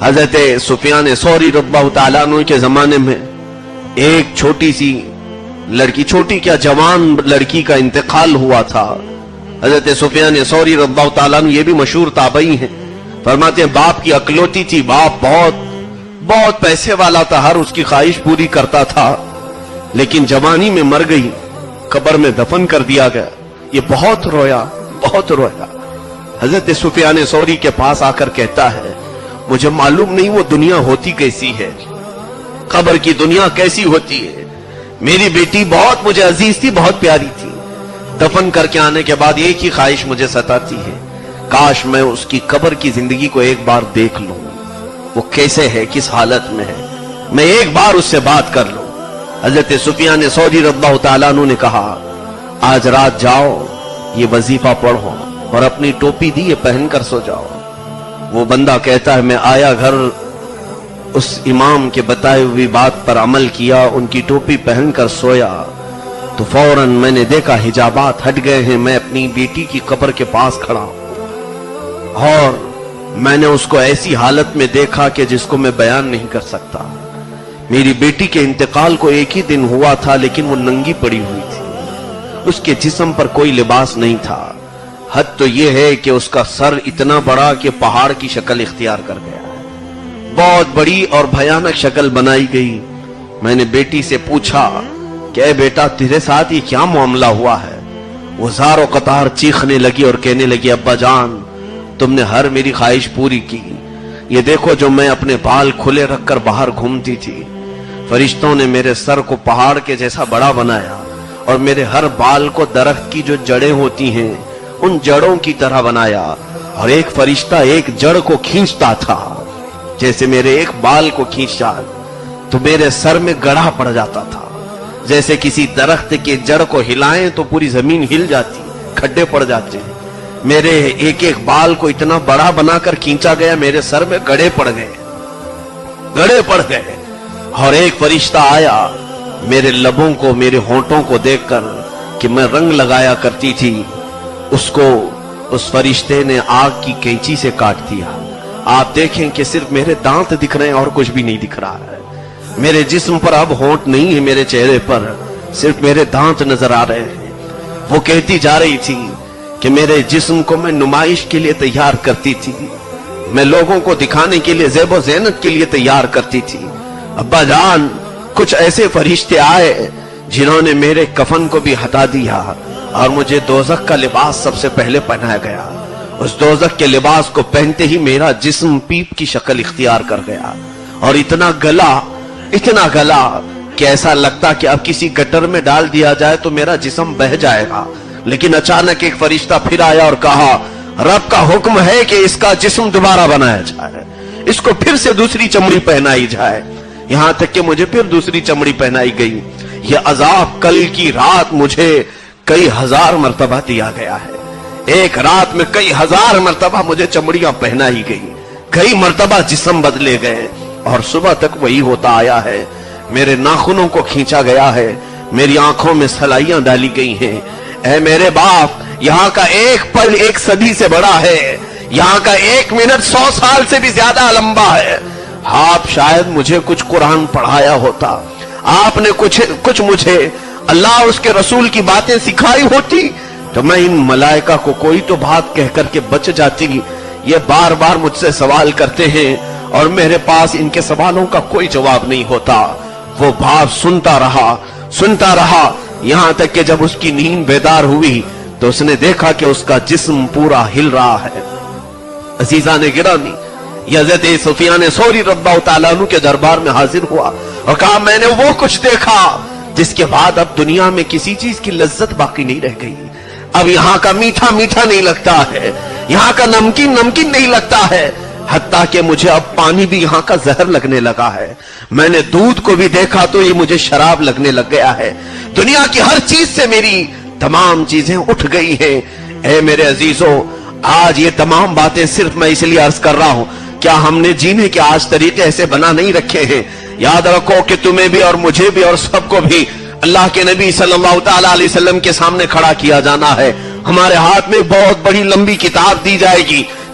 حضرت سفیان ثوری رضی اللہ تعالیٰ عنہ کے زمانے میں ایک چھوٹی سی لڑکی، چھوٹی کیا جوان لڑکی کا انتقال ہوا تھا۔ حضرت سفیان ثوری رضی اللہ تعالیٰ عنہ یہ بھی مشہور تابعی ہیں، فرماتے ہیں باپ کی اکلوتی تھی، باپ بہت پیسے والا تھا، ہر اس کی خواہش پوری کرتا تھا، لیکن جوانی میں مر گئی، قبر میں دفن کر دیا گیا۔ یہ بہت رویا۔ حضرت سفیان ثوری کے پاس آ کر کہتا ہے مجھے معلوم نہیں وہ دنیا ہوتی کیسی ہے، قبر کی دنیا کیسی ہوتی ہے۔ میری بیٹی بہت مجھے عزیز تھی، بہت پیاری تھی، دفن کر کے آنے کے بعد ایک ہی خواہش مجھے ستاتی ہے، کاش میں اس کی قبر کی زندگی کو ایک بار دیکھ لوں، وہ کیسے ہے، کس حالت میں ہے، میں ایک بار اس سے بات کر لوں۔ حضرت سفیان ثوری رضی اللہ تعالیٰ عنہ نے کہا آج رات جاؤ، یہ وظیفہ پڑھو اور اپنی ٹوپی دی یہ پہن کر سو جاؤ۔ وہ بندہ کہتا ہے میں آیا گھر، اس امام کے بتائے ہوئی بات پر عمل کیا، ان کی ٹوپی پہن کر سویا تو فوراً میں نے دیکھا حجابات ہٹ گئے ہیں، میں اپنی بیٹی کی قبر کے پاس کھڑا ہوں اور میں نے اس کو ایسی حالت میں دیکھا کہ جس کو میں بیان نہیں کر سکتا۔ میری بیٹی کے انتقال کو ایک ہی دن ہوا تھا، لیکن وہ ننگی پڑی ہوئی تھی، اس کے جسم پر کوئی لباس نہیں تھا، حد تو یہ ہے کہ اس کا سر اتنا بڑا کہ پہاڑ کی شکل اختیار کر گیا، بہت بڑی اور بھیانک شکل بنائی گئی۔ میں نے بیٹی سے پوچھا کہ اے بیٹا تیرے ساتھ یہ کیا معاملہ ہوا ہے؟ وہ زار و قطار چیخنے لگی اور کہنے لگی ابا جان تم نے ہر میری خواہش پوری کی، یہ دیکھو جو میں اپنے بال کھلے رکھ کر باہر گھومتی تھی، فرشتوں نے میرے سر کو پہاڑ کے جیسا بڑا بنایا اور میرے ہر بال کو درخت کی جو جڑیں ہوتی ہیں ان جڑوں کی طرح بنایا، اور ایک فرشتہ ایک جڑ کو کھینچتا تھا، جیسے میرے ایک بال کو کھینچا تو میرے سر میں گڑھا پڑ جاتا تھا، جیسے کسی درخت کے جڑ کو ہلائیں تو پوری زمین ہل جاتی، کھڈے پڑ جاتے ہیں۔ میرے ایک ایک بال کو اتنا بڑا بنا کر کھینچا گیا، میرے سر میں گڑھے پڑ گئے، اور ایک فرشتہ آیا میرے لبوں کو، میرے ہونٹوں کو دیکھ کر کہ میں رنگ لگایا کرتی تھی، اس کو اس فرشتے نے آگ کی کینچی سے کاٹ دیا۔ آپ دیکھیں کہ صرف میرے دانت دکھ رہے ہیں اور کچھ بھی نہیں دکھ رہا ہے، میرے جسم پر اب ہونٹ نہیں ہے، میرے چہرے پر صرف میرے دانت نظر آ رہے ہیں۔ وہ کہتی جا رہی تھی کہ میرے جسم کو میں نمائش کے لیے تیار کرتی تھی، میں لوگوں کو دکھانے کے لیے، زیب و زینت کے لیے تیار کرتی تھی۔ ابا جان کچھ ایسے فرشتے آئے جنہوں نے میرے کفن کو بھی ہٹا دیا اور مجھے دوزخ کا لباس سب سے پہلے پہنایا گیا۔ اس دوزخ کے لباس کو پہنتے ہی میرا جسم پیپ کی شکل اختیار کر گیا اور اتنا گلا کہ ایسا لگتا کہ اب کسی گٹر میں ڈال دیا جائے تو میرا جسم بہہ جائے گا۔ لیکن اچانک ایک فرشتہ پھر آیا اور کہا رب کا حکم ہے کہ اس کا جسم دوبارہ بنایا جائے، اس کو پھر سے دوسری چمڑی پہنائی جائے، یہاں تک کہ مجھے پھر دوسری چمڑی پہنائی گئی۔ یہ عذاب کل کی رات مجھے کئی ہزار مرتبہ دیا گیا ہے، ایک رات میں کئی ہزار مرتبہ مجھے چمڑیاں پہنائی گئی، کئی مرتبہ جسم بدلے گئے، اور صبح تک وہی ہوتا آیا ہے۔ میرے ناخنوں کو کھینچا گیا ہے، میری آنکھوں میں سلائیاں ڈالی گئی ہیں۔ اے میرے باپ، یہاں کا ایک پل ایک صدی سے بڑا ہے، یہاں کا ایک منٹ 100 سال سے بھی زیادہ لمبا ہے۔ آپ شاید مجھے کچھ قرآن پڑھایا ہوتا، آپ نے کچھ مجھے اللہ اور اس کے رسول کی باتیں سکھائی ہوتی تو میں ان ملائکہ کو کوئی تو بات کہہ کر کے بچ جاتی۔ یہ بار بار مجھ سے سوال کرتے ہیں اور میرے پاس ان کے سوالوں کا کوئی جواب نہیں ہوتا۔ وہ باپ سنتا رہا یہاں تک کہ جب اس کی نیند بیدار ہوئی تو اس نے دیکھا کہ اس کا جسم پورا ہل رہا ہے۔ عزیزان گرامی، حضرت سفیان ثوری رضی اللہ تعالیٰ عنہ کے دربار میں حاضر ہوا اور کہا میں نے وہ کچھ دیکھا جس کے بعد اب دنیا میں کسی چیز کی لذت باقی نہیں رہ گئی۔ اب یہاں کا میٹھا نہیں لگتا ہے، یہاں کا نمکین نہیں لگتا ہے، حتیٰ کہ مجھے اب پانی بھی یہاں کا زہر لگنے لگا ہے۔ میں نے دودھ کو بھی دیکھا تو یہ مجھے شراب لگنے لگ گیا ہے۔ دنیا کی ہر چیز سے میری تمام چیزیں اٹھ گئی ہیں۔ اے میرے عزیزوں، آج یہ تمام باتیں صرف میں اس لیے عرض کر رہا ہوں، کیا ہم نے جینے کے آج طریقے ایسے بنا نہیں رکھے ہیں؟ یاد رکھو کہ تمہیں بھی اور مجھے بھی اور سب کو بھی اللہ کے نبی صلی اللہ تعالیٰ علیہ وسلم کے سامنے کھڑا کیا جانا ہے۔ ہمارے ہاتھ میں بہت بڑی لمبی کتاب دی جائے گی